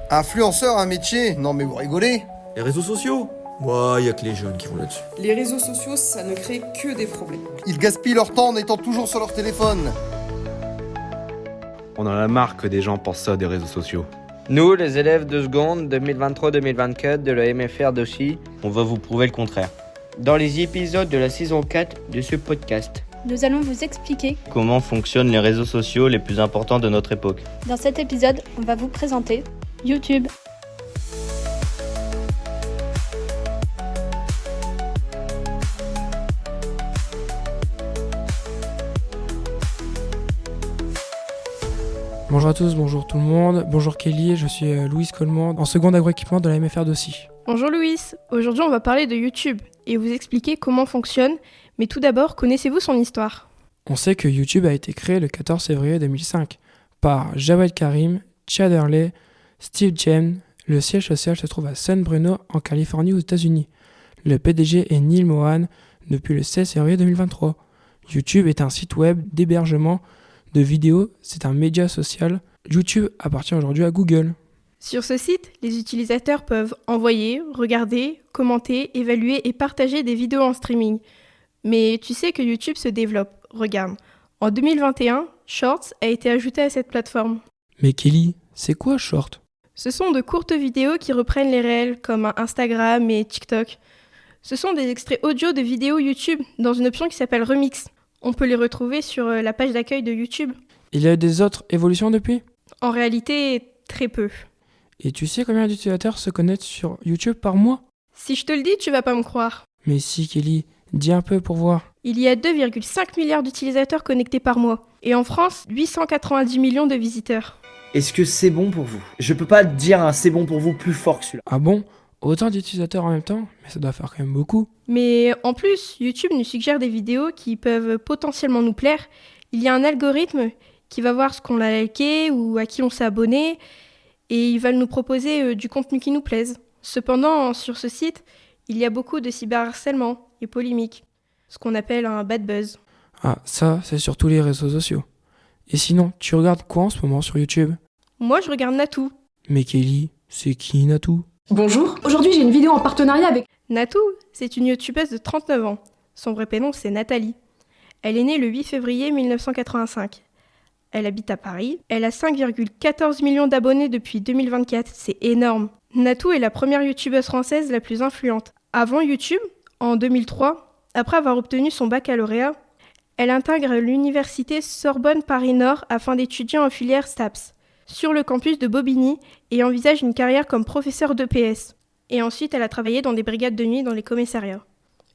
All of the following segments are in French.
Influenceur, un métier? Non mais vous rigolez? Les réseaux sociaux? Ouais, y a que les jeunes qui vont là-dessus. Les réseaux sociaux, ça ne crée que des problèmes. Ils gaspillent leur temps en étant toujours sur leur téléphone. On en a marre que des gens pensent ça des réseaux sociaux. Nous, les élèves de seconde 2023-2024 de la MFR d'Auchy, on va vous prouver le contraire. dans les épisodes de la saison 4 de ce podcast. Nous allons vous expliquer Comment fonctionnent les réseaux sociaux les plus importants de notre époque. dans cet épisode, on va vous présenter YouTube. Bonjour à tous, bonjour tout le monde, bonjour Kelly, je suis Louis Coleman, en seconde agroéquipement de la MFR d'Auchy. Bonjour Louis, aujourd'hui on va parler de YouTube et vous expliquer comment fonctionne, mais tout d'abord, connaissez-vous son histoire ? On sait que YouTube a été créé le 14 février 2005 par Jawed Karim, Chad Hurley, Steve Chen. Le siège social se trouve à San Bruno en Californie aux États-Unis. Le PDG est Neil Mohan depuis le 16 février 2023. YouTube est un site web d'hébergement de vidéos, c'est un média social. YouTube appartient aujourd'hui à Google. Sur ce site, les utilisateurs peuvent envoyer, regarder, commenter, évaluer et partager des vidéos en streaming. Mais tu sais que YouTube se développe. Regarde, en 2021, Shorts a été ajouté à cette plateforme. Mais Kelly, c'est quoi Short ? Ce sont de courtes vidéos qui reprennent les réels comme Instagram et TikTok. Ce sont des extraits audio de vidéos YouTube dans une option qui s'appelle Remix. On peut les retrouver sur la page d'accueil de YouTube. Il y a eu des autres évolutions depuis ? En réalité, très peu. Et tu sais combien d'utilisateurs se connectent sur YouTube par mois ? Si je te le dis, tu vas pas me croire. Mais si Kelly, dis un peu pour voir. Il y a 2,5 milliards d'utilisateurs connectés par mois. Et en France, 890 millions de visiteurs. Est-ce que c'est bon pour vous ? Je peux pas dire un c'est bon pour vous plus fort que celui-là. Ah bon ? Autant d'utilisateurs en même temps ? Mais ça doit faire quand même beaucoup. Mais en plus, YouTube nous suggère des vidéos qui peuvent potentiellement nous plaire. Il y a un algorithme qui va voir ce qu'on a liké ou à qui on s'est abonné. Et il va nous proposer du contenu qui nous plaise. Cependant, sur ce site, il y a beaucoup de cyberharcèlement et polémiques. Ce qu'on appelle un bad buzz. Ah, ça, c'est sur tous les réseaux sociaux. Et sinon, tu regardes quoi en ce moment sur YouTube ? Moi, je regarde Natou. Mais Kelly, c'est qui Natou ? Bonjour, aujourd'hui j'ai une vidéo en partenariat avec... Natou, c'est une youtubeuse de 39 ans. Son vrai prénom, c'est Nathalie. Elle est née le 8 février 1985. Elle habite à Paris. Elle a 5,14 millions d'abonnés depuis 2024. C'est énorme. Natou est la première youtubeuse française la plus influente. Avant YouTube, en 2003, après avoir obtenu son baccalauréat, elle intègre l'université Sorbonne Paris-Nord afin d'étudier en filière STAPS sur le campus de Bobigny et envisage une carrière comme professeur d'EPS. Et ensuite, elle a travaillé dans des brigades de nuit dans les commissariats.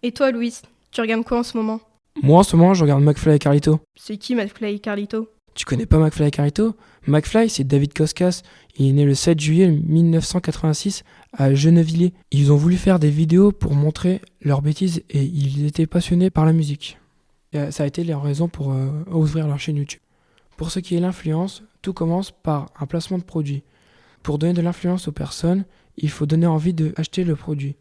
Et toi, Louis, tu regardes quoi en ce moment ? Moi, en ce moment, je regarde McFly et Carlito. C'est qui McFly et Carlito ? Tu connais pas McFly et Carlito ? McFly, c'est David Koskas. Il est né le 7 juillet 1986 à Gennevilliers. Ils ont voulu faire des vidéos pour montrer leurs bêtises et ils étaient passionnés par la musique. Et ça a été leur raison pour ouvrir leur chaîne YouTube. Pour ce qui est l'influence, tout commence par un placement de produit. Pour donner de l'influence aux personnes, il faut donner envie d'acheter le produit.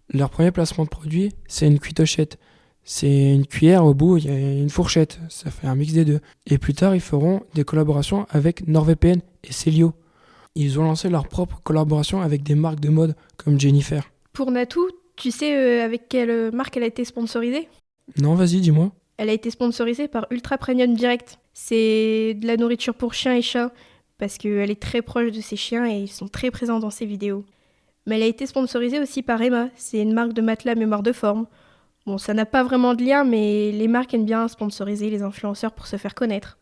Leur premier placement de produit, c'est une cuitochette. C'est une cuillère, au bout, il y a une fourchette. Ça fait un mix des deux. Et plus tard, ils feront des collaborations avec NordVPN et Celio. Ils ont lancé leur propre collaboration avec des marques de mode comme Jennifer. Pour Natou, tu sais avec quelle marque elle a été sponsorisée ? Non, vas-y, dis-moi. Elle a été sponsorisée par Ultra Premium Direct. C'est de la nourriture pour chiens et chats, parce qu'elle est très proche de ses chiens et ils sont très présents dans ses vidéos. Mais elle a été sponsorisée aussi par Emma, c'est une marque de matelas mémoire de forme. Bon, ça n'a pas vraiment de lien, mais les marques aiment bien sponsoriser les influenceurs pour se faire connaître.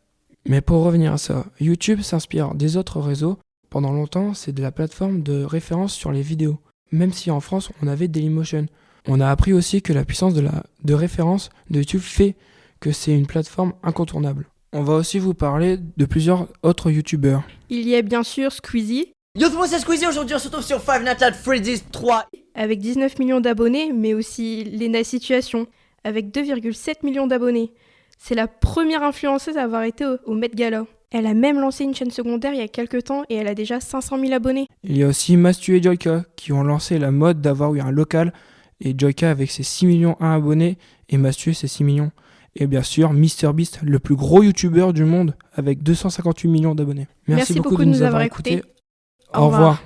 Mais pour revenir à ça, YouTube s'inspire des autres réseaux. Pendant longtemps, c'est de la plateforme de référence sur les vidéos. Même si en France, on avait Dailymotion. On a appris aussi que la puissance de référence de YouTube fait que c'est une plateforme incontournable. On va aussi vous parler de plusieurs autres YouTubeurs. Il y a bien sûr Squeezie. Yo tout le monde, c'est Squeezie, aujourd'hui on se retrouve sur Five Nights at Freddy's 3. Avec 19 millions d'abonnés, mais aussi Lena Situation, avec 2,7 millions d'abonnés. C'est la première influenceuse à avoir été au Met Gala. Elle a même lancé une chaîne secondaire il y a quelques temps et elle a déjà 500 000 abonnés. Il y a aussi Mastu et Joyka qui ont lancé la mode d'avoir eu un local. Et Joyka avec ses 6 millions 1 abonnés et Mastu ses 6 millions. Et bien sûr, MrBeast, le plus gros youtubeur du monde avec 258 millions d'abonnés. Merci beaucoup de nous avoir écoutés. Au revoir.